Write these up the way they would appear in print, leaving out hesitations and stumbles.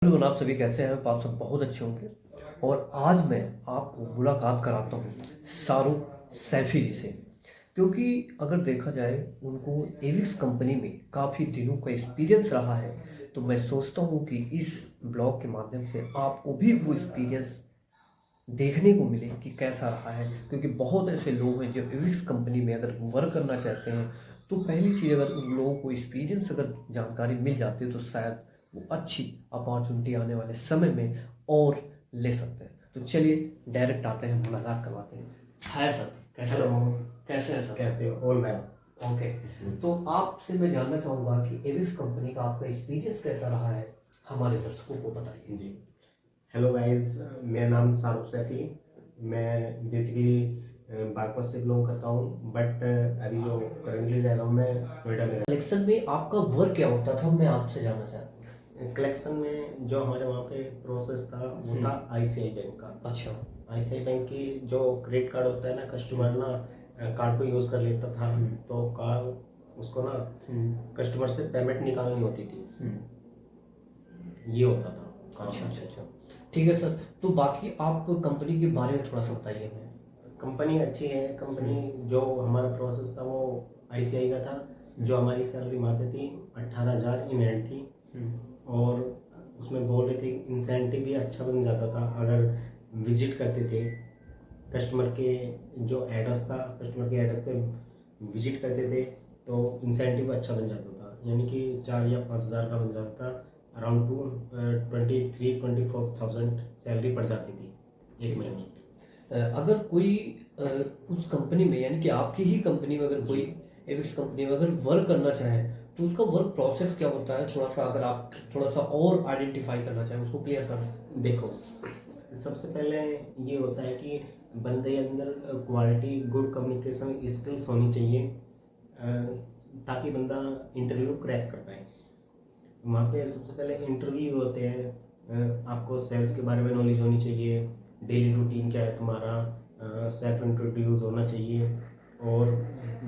बिल्कुल, आप सभी कैसे हैं? आप सब बहुत अच्छे होंगे। और आज मैं आपको मुलाकात कराता हूँ शाहरुख सैफी जी से, क्योंकि अगर देखा जाए उनको एविक्स कंपनी में काफ़ी दिनों का एक्सपीरियंस रहा है। तो मैं सोचता हूँ कि इस ब्लॉग के माध्यम से आपको भी वो एक्सपीरियंस देखने को मिले कि कैसा रहा है, क्योंकि बहुत ऐसे लोग हैं जो एविक्स कंपनी में अगर वर्क करना चाहते हैं तो पहली चीज़, अगर उन लोगों को एक्सपीरियंस अगर जानकारी मिल जाती है तो शायद वो अच्छी अपॉर्चुनिटी आने वाले समय में और ले सकते हैं। तो चलिए डायरेक्ट आते हैं, मुलाकात करवाते हैं। हाय सर, कैसे हेलो। हो? कैसे हैं सर? कैसे हो? All well. ओके। तो आपसे मैं जानना चाहूँगा कि एविक्स कंपनी का आपका एक्सपीरियंस कैसा रहा है, हमारे दर्शकों को बताइए। जी। हेलो गाइस, मेरा नाम शाहरुख सैफी। मैं बेसिकली बागपत से बिलोंग करता हूँ, बट अभी जो करंटली रह रहा हूँ मैं नोएडा में। कलेक्शन में आपका वर्क क्या होता था, मैं आपसे जानना चाहता हूँ। कलेक्शन में जो हमारे वहाँ पे प्रोसेस था वो था आईसीआई बैंक का। अच्छा। आईसीआई बैंक की जो क्रेडिट कार्ड होता है ना, कस्टमर ना कार्ड को यूज़ कर लेता था, तो कार्ड उसको ना कस्टमर से पेमेंट निकालनी होती थी, ये होता था। अच्छा अच्छा अच्छा, ठीक है सर। तो बाकी आप कंपनी के बारे में थोड़ा सा बताइए हमें। कंपनी अच्छी है। कंपनी जो हमारा प्रोसेस था वो आईसीआई का था। जो हमारी सैलरी मांगते थी 18,000 इन हैंड थी, और उसमें बोल रहे थे इंसेंटिव भी अच्छा बन जाता था अगर विजिट करते थे कस्टमर के जो एड्रेस था, कस्टमर के एड्रेस पे विजिट करते थे तो इंसेंटिव अच्छा बन जाता था, यानी कि 4 या 5,000 का बन जाता था। अराउंड 23-24,000 सैलरी पड़ जाती थी एक महीने की। अगर कोई उस कंपनी में, यानी कि आपकी ही कंपनी में अगर कोई एविक्स कंपनी में अगर वर्क करना चाहे तो उसका वर्क प्रोसेस क्या होता है, थोड़ा सा अगर आप थोड़ा सा और आइडेंटिफाई करना चाहें, उसको क्लियर करना। देखो, सबसे पहले ये होता है कि बंदे के अंदर क्वालिटी, गुड कम्युनिकेशन स्किल्स होनी चाहिए, ताकि बंदा इंटरव्यू क्रैक कर पाए। वहाँ पे सबसे पहले इंटरव्यू होते हैं। आपको सेल्स के बारे में नॉलेज होनी चाहिए, डेली रूटीन क्या है तुम्हारा, सेल्फ इंट्रोड्यूस होना चाहिए, और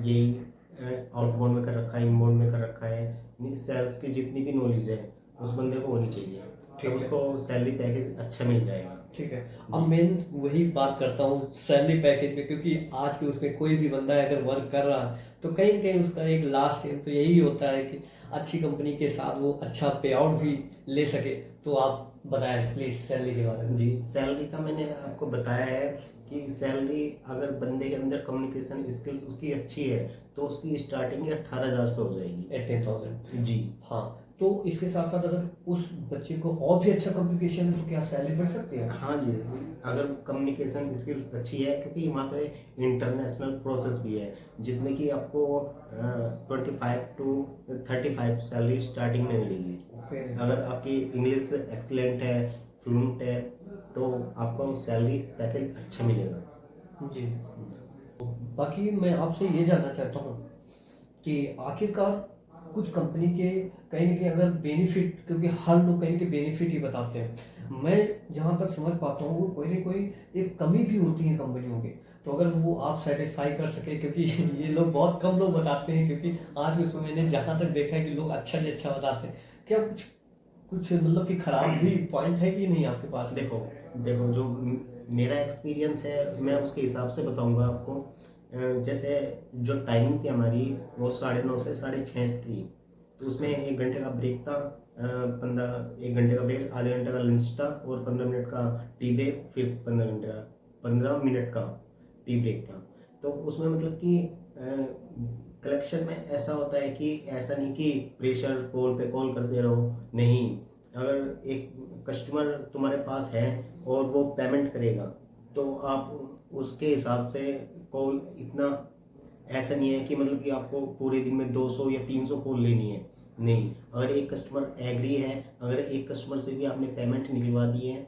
यही आउटबाउंड में कर रखा है, इनबाउंड में कर रखा है, यानी सेल्स की जितनी भी नॉलेज है उस बंदे को होनी चाहिए, तब उसको सैलरी पैकेज अच्छा मिल जाएगा। ठीक है। अब मैं वही बात करता हूँ सैलरी पैकेज में, क्योंकि आज के उसमें कोई भी बंदा अगर वर्क कर रहा है तो कहीं ना कहीं उसका एक लास्ट एम तो यही होता है कि अच्छी कंपनी के साथ वो अच्छा पे आउट भी ले सके। तो आप बताएं प्लीज सैलरी के बारे में। जी, सैलरी का मैंने आपको बताया है कि सैलरी अगर बंदे के अंदर कम्युनिकेशन स्किल्स उसकी अच्छी है तो उसकी स्टार्टिंग 18,000 से हो जाएगी। 18,000। जी हाँ। तो इसके साथ साथ अगर उस बच्चे को और भी अच्छा कम्युनिकेशन है तो क्या सैलरी बढ़ सकती है? हाँ जी, अगर कम्युनिकेशन स्किल्स अच्छी है, क्योंकि वहाँ पे इंटरनेशनल प्रोसेस भी है जिसमें कि आपको 25 to 35 सैलरी स्टार्टिंग में मिलेगी। ओके। अगर आपकी इंग्लिश एक्सीलेंट है, फ्लुएंट है, तो आपको सैलरी पैकेज अच्छा मिलेगा। जी। बाकी मैं आपसे ये जानना चाहता हूँ कि आखिरकार कुछ कंपनी के कहीं ना कहीं अगर बेनिफिट, क्योंकि हर लोग कहीं के बेनिफिट ही बताते हैं, मैं जहाँ तक समझ पाता हूँ वो कोई ना कोई एक कमी भी होती है कंपनियों की। तो अगर वो आप सेटिस्फाई कर सके, क्योंकि ये लोग बहुत कम लोग बताते हैं, क्योंकि आज भी उसमें मैंने जहाँ तक देखा है कि लोग अच्छा ही अच्छा बताते हैं। क्या कुछ कुछ मतलब कि खराब भी पॉइंट है कि नहीं आपके पास? देखो देखो जो मेरा एक्सपीरियंस है मैं उसके हिसाब से बताऊंगा आपको। जैसे जो टाइमिंग थी हमारी वो 9:30 से 6:30 थी, तो उसमें 1 घंटे का ब्रेक था, 1 घंटे का ब्रेक, आधे घंटे का लंच था, और 15 मिनट का टी ब्रेक, फिर 15 मिनट का टी ब्रेक था। तो उसमें मतलब कि कलेक्शन में ऐसा होता है कि ऐसा नहीं कि प्रेशर कॉल पे कॉल करते रहो, नहीं। अगर एक कस्टमर तुम्हारे पास है और वो पेमेंट करेगा तो आप उसके हिसाब से कॉल, इतना ऐसा नहीं है कि मतलब कि आपको पूरे दिन में 200 या 300 कॉल लेनी है, नहीं। अगर एक कस्टमर एग्री है, अगर एक कस्टमर से भी आपने पेमेंट निकलवा दी है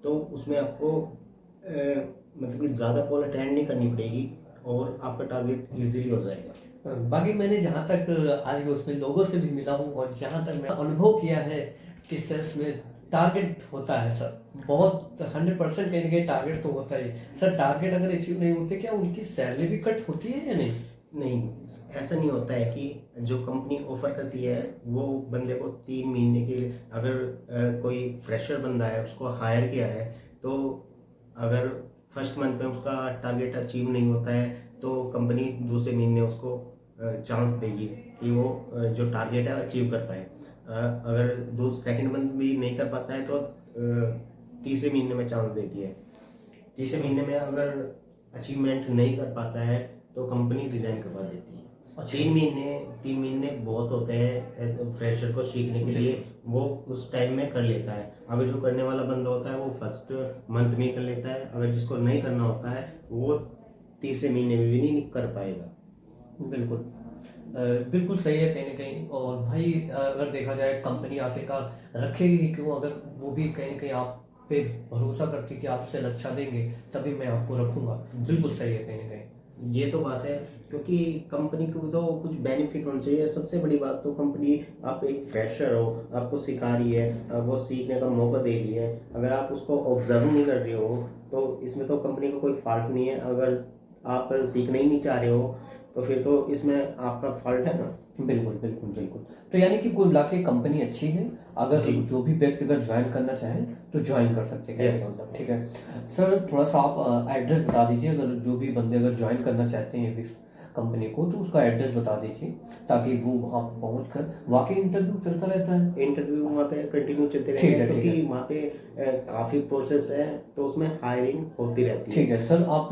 तो उसमें आपको मतलब कि ज़्यादा कॉल अटेंड नहीं करनी पड़ेगी और आपका टारगेट इजीली हो जाएगा। बाकी मैंने जहाँ तक आज भी उसमें लोगों से भी मिला हूँ और जहाँ तक मैं अनुभव किया है कि सेल्स में टारगेट होता है सर, बहुत 100% कहीं ना कहीं टारगेट तो होता ही। सर टारगेट अगर अचीव नहीं होते क्या उनकी सैलरी भी कट होती है या नहीं? नहीं, ऐसा नहीं होता है कि जो कंपनी ऑफर करती है वो बंदे को 3 महीने के लिए, अगर कोई फ्रेशर बंदा है उसको हायर किया है, तो अगर फर्स्ट मंथ में उसका टारगेट अचीव नहीं होता है तो कंपनी दूसरे महीने उसको चांस देगी कि वो जो टारगेट है अचीव कर पाए। अगर दो सेकंड मंथ भी नहीं कर पाता है तो तीसरे महीने में चांस देती है। तीसरे महीने में अगर अचीवमेंट नहीं कर पाता है तो कंपनी रिजाइन करवा देती है। अच्छा। 3 महीने बहुत होते हैं फ्रेशर को सीखने के लिए, वो उस टाइम में कर लेता है। अगर जो करने वाला बंदा होता है वो फर्स्ट मंथ में ही कर लेता है, अगर जिसको नहीं करना होता है वो तीसरे महीने में भी नहीं कर पाएगा। बिल्कुल। बिल्कुल सही है कहीं ना कहीं। और भाई अगर देखा जाए कंपनी आखिरकार रखेगी ही क्यों, अगर वो भी कहीं ना कहीं आप पे भरोसा करती कि आप सेल अच्छा देंगे तभी मैं आपको रखूंगा। बिल्कुल सही है कहीं ना कहीं। ये तो बात है, क्योंकि कंपनी को तो कुछ बेनिफिट होना चाहिए। सबसे बड़ी बात तो कंपनी, आप एक फ्रेशर हो, आपको सिखा रही है, वो सीखने का मौका दे रही है। अगर आप उसको ऑब्जर्व नहीं कर रहे हो तो इसमें तो कंपनी का कोई फॉल्ट नहीं है। अगर आप सीखना ही नहीं चाह रहे हो तो फिर तो इसमें आपका फॉल्ट है ना। बिल्कुल बिल्कुल बिल्कुल। तो यानी कि कुल मिला के कंपनी अच्छी है, अगर जी। जो भी व्यक्ति अगर ज्वाइन करना चाहे तो ज्वाइन कर सकते हैं। Yes. मतलब ठीक है सर, थोड़ा सा आप एड्रेस बता दीजिए, अगर जो भी बंदे अगर ज्वाइन करना चाहते हैं एविक्स कंपनी को तो उसका एड्रेस बता दीजिए ताकि वो वहाँ पहुँच कर वाकई इंटरव्यू चलता रहता है। इंटरव्यू वहाँ पे कंटिन्यू चलते ठीक रहेंगे है, ठीक क्योंकि है। वहाँ पे काफ़ी प्रोसेस है, तो उसमें हायरिंग होती रहती है। ठीक है सर, आप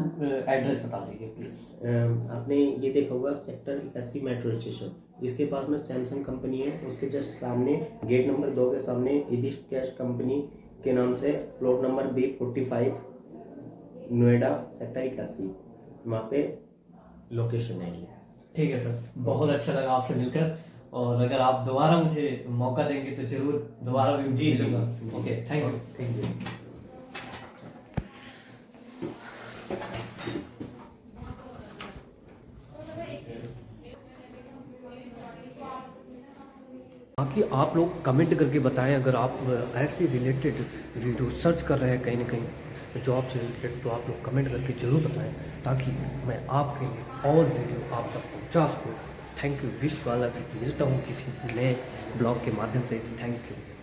एड्रेस बता दीजिए प्लीज़। आपने ये देखा होगा सेक्टर 81 मेट्रो स्टेशन, इसके पास में सैमसंग कंपनी है, उसके जस्ट सामने गेट नंबर 2 के सामने एबिस कैश कंपनी के नाम से plot number B45 Noida sector 81, वहाँ पे लोकेशन है ये। ठीक है सर, बहुत अच्छा लगा आपसे मिलकर। और अगर आप दोबारा मुझे मौका देंगे तो जरूर दोबारा भी जी, मिलूंगा। जी। Okay, thank you. Thank you. बाकी आप लोग कमेंट करके बताएं, अगर आप ऐसे रिलेटेड वीडियो सर्च कर रहे हैं कहीं ना कहीं जॉब से रिलेटेड, तो आप लोग कमेंट करके ज़रूर बताएं ताकि मैं आपके लिए और वीडियो आप तक पहुंचा सकूं। Thank you. विश वाला मिलता हूं किसी नए ब्लॉग के माध्यम से। Thank you.